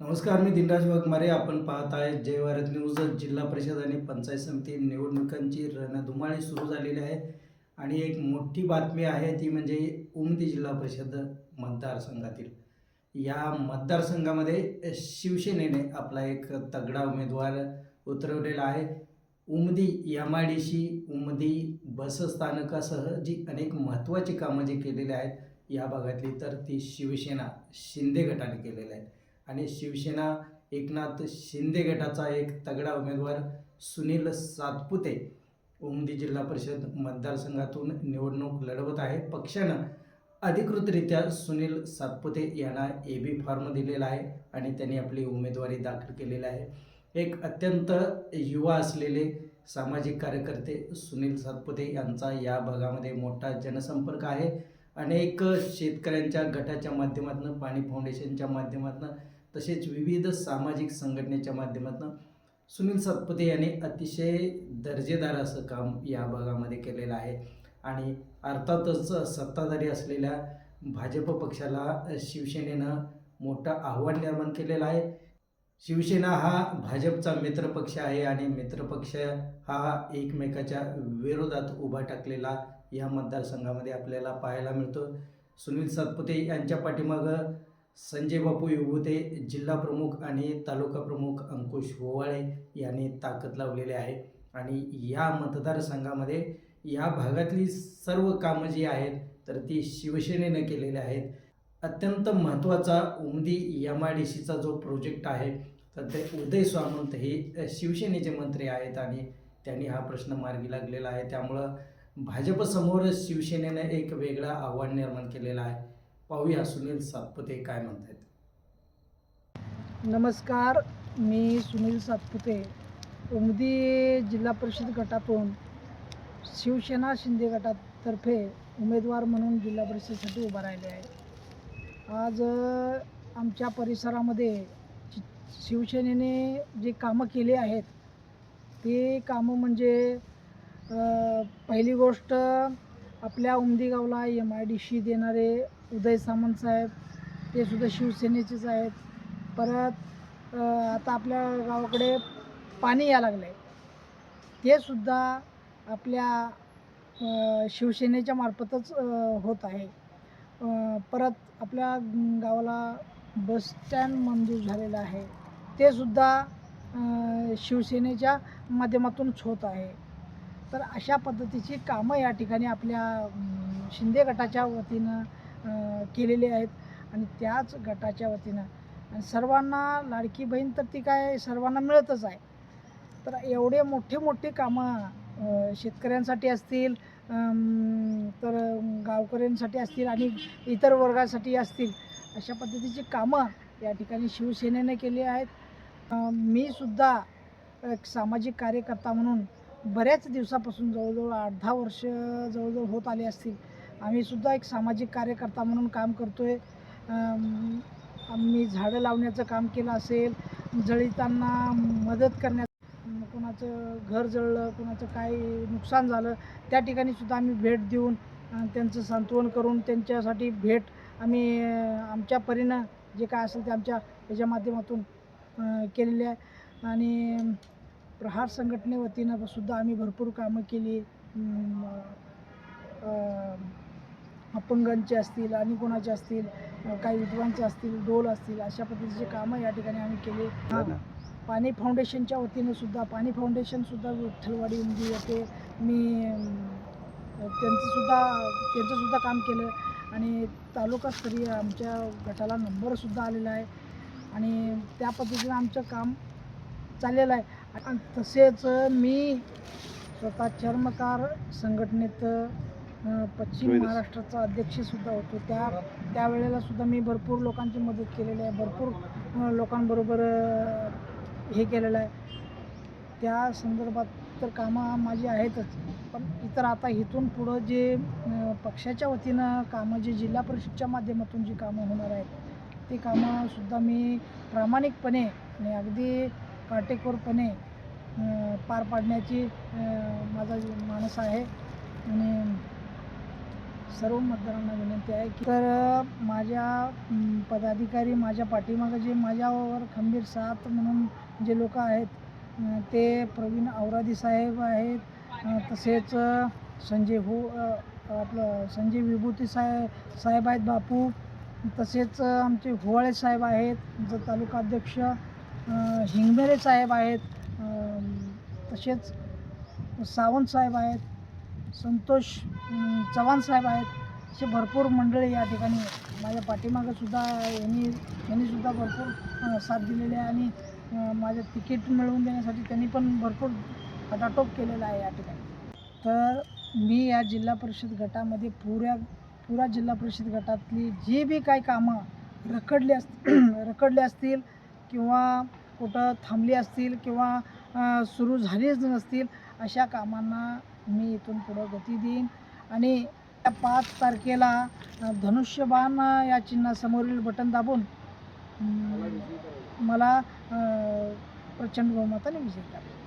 नमस्कार, मी दिनराज वाघमारे. आपण पाहत आहे जय भारत न्यूज. जिल्हा परिषद आणि पंचायत समिती निवडणुकांची रणधुमाळी सुरू झालेली आहे आणि एक मोठी बातमी आहे ती म्हणजे उमदी जिल्हा परिषद मतदारसंघातील. या मतदारसंघामध्ये शिवसेनेने आपला एक तगडा उमेदवार उतरवलेला आहे. उमदी MIDC, उमदी बसस्थानकासह जी अनेक महत्त्वाची कामं जी केलेली आहेत या भागातली, तर ती शिवसेना शिंदे गटाने केलेली आहे. आणि शिवसेना एकनाथ शिंदे गटाचा एक तगडा उमेदवार सुनील सातपुते उमदी जिल्हा परिषद मतदारसंघातून निवडणूक लढवत आहे. पक्षानं अधिकृतरित्या सुनील सातपुते यांना AB फॉर्म दिलेला आहे आणि त्यांनी आपली उमेदवारी दाखल केलेली आहे. एक अत्यंत युवा असलेले सामाजिक कार्यकर्ते सुनील सातपुते यांचा या भागामध्ये मोठा जनसंपर्क आहे. अनेक शेतकऱ्यांच्या गटाच्या माध्यमातून, पाणी फाउंडेशनच्या माध्यमातून, तसेच विविध सामाजिक संघटनेच्या माध्यमातून सुनील सातपुते यांनी अतिशय दर्जेदार असं काम या भागामध्ये केलेलं आहे. आणि अर्थातच सत्ताधारी असलेल्या भाजप पक्षाला शिवसेनेनं मोठं आव्हान निर्माण केलेलं आहे. शिवसेना हा भाजपचा मित्रपक्ष आहे आणि मित्रपक्ष हा एकमेकाच्या विरोधात उभा टाकलेला या मतदारसंघामध्ये आपल्याला पाहायला मिळतो. सुनील सातपुते यांच्या पाठीमागं संजय बापू युवते, जिल्हा प्रमुख आणि तालुका प्रमुख अंकुश ओवाळे यांनी ताकद लावलेली आहे. आणि या मतदारसंघामध्ये या भागातली सर्व कामं जी आहेत तर ती शिवसेनेनं केलेली आहेत. अत्यंत महत्त्वाचा उमदी MIDCचा जो प्रोजेक्ट आहे तर ते उदय सामंत हे शिवसेनेचे मंत्री आहेत आणि त्यांनी हा प्रश्न मार्गी लागलेला आहे. त्यामुळं भाजपसमोर शिवसेनेनं एक वेगळं आव्हान निर्माण केलेलं आहे. पाहूया सुनील सातपुते काय म्हणतात. नमस्कार, मी सुनील सातपुते उमदी जिल्हा परिषद गटातून शिवसेना शिंदे गटातर्फे उमेदवार म्हणून जिल्हा परिषदेसाठी उभा राहिले आहे. आज आमच्या परिसरामध्ये शिवसेनेने जे कामं केली आहेत ते कामं म्हणजे पहिली गोष्ट, आपल्या उमदी गावला MIDC देणारे उदय सामंत साहेब, ते सुद्धा शिवसेनेचेच आहेत. परत आता आपल्या गावाकडे पाणी यायला लागलं आहे, ते सुद्धा आपल्या शिवसेनेच्या मार्फतच होत आहे. परत आपल्या गावाला बसस्टँड मंजूर झालेलं आहे, ते सुद्धा शिवसेनेच्या माध्यमातूनच होत आहे. तर अशा पद्धतीची कामं या ठिकाणी आपल्या शिंदे गटाच्या वतीनं केलेली आहेत. आणि त्याच गटाच्या वतीनं आणि सर्वांना लाडकी बहीण तर ती काय सर्वांना मिळतच आहे. तर एवढे मोठे कामं शेतकऱ्यांसाठी असतील, तर गावकऱ्यांसाठी असतील आणि इतर वर्गासाठी असतील, अशा पद्धतीची कामं या ठिकाणी शिवसेनेने केली आहेत. मी सुद्धा एक सामाजिक कार्यकर्ता म्हणून बऱ्याच दिवसापासून, जवळजवळ 8-10 वर्ष जवळजवळ होत आली असतील, आम्ही सुद्धा एक सामाजिक कार्यकर्ता म्हणून काम करतो आहे. आम्ही झाडं लावण्याचं काम केलं असेल, जळीतांना मदत करण्याचं, कोणाचं घर जळलं, कोणाचं काय नुकसान झालं त्या ठिकाणी सुद्धा आम्ही भेट देऊन त्यांचं सांत्वन करून त्यांच्यासाठी भेट आम्ही आमच्या परीनं जे काय असेल ते आमच्या याच्या माध्यमातून केलेले आहे. आणि प्रहार संघटनेवतीनं सुद्धा आम्ही भरपूर कामं केली. अपंगांचे असतील आणि कोणाचे असतील, काही विधवांचे असतील, डोल असतील, अशा पद्धतीची कामं या ठिकाणी आम्ही केली. पाणी फाउंडेशनच्या वतीनं सुद्धा, पाणी फाउंडेशनसुद्धा विठ्ठलवाडी उमदी येथे मी त्यांचंसुद्धा काम केलं. आणि तालुकास्तरीय आमच्या गटाला नंबरसुद्धा आलेला आहे आणि त्या पद्धतीनं आमचं काम चाललेलं आहे. आणि तसेच मी स्वतः चर्मकार संघटनेत पश्चिम महाराष्ट्राचा अध्यक्षसुद्धा होतो. त्यावेळेलासुद्धा मी भरपूर लोकांची मदत केलेली आहे, भरपूर लोकांबरोबर हे केलेलं आहे. त्या संदर्भात तर कामं माझी आहेतच, पण इतर आता इथून पुढं जे पक्षाच्या वतीनं कामं, जे जिल्हा परिषदच्या माध्यमातून जी कामं होणार आहेत ती कामंसुद्धा मी प्रामाणिकपणे आणि अगदी काटेकोरपणे पार पाडण्याची माझा मानस आहे. आणि सर्व मतदारांना विनंती आहे की माझ्या पदाधिकारी माझ्या पाठीमागं जे माझ्यावर खंबीर साथ म्हणून जे लोक आहेत ते प्रवीण औरादी साहेब आहेत, तसेच संजय विभूती साहेब आहेत बापू, तसेच आमचे हुवाळे साहेब आहेत तालुका अध्यक्ष, हिंगमेरे साहेब आहेत, तसेच सावंत साहेब आहेत, संतोष चव्हाण साहेब आहेत. असे भरपूर मंडळी या ठिकाणी माझ्या पाठीमागं सुद्धा यांनी सुद्धा भरपूर साथ दिलेली आहे आणि माझं तिकीट मिळवून देण्यासाठी त्यांनी पण भरपूर खटाटोप केलेला आहे या ठिकाणी. तर मी या जिल्हा परिषद गटामध्ये पुरा जिल्हा परिषद गटातली जी बी काही कामं रखडले असतील किंवा कुठं थांबली असतील किंवा सुरू झालीच नसतील अशा कामांना मी इथून पुढं गती देईन आणि 5 तारखेला धनुष्यबाण या चिन्हासमोरील बटन दाबून मला प्रचंड बहुमताने विजयी करा.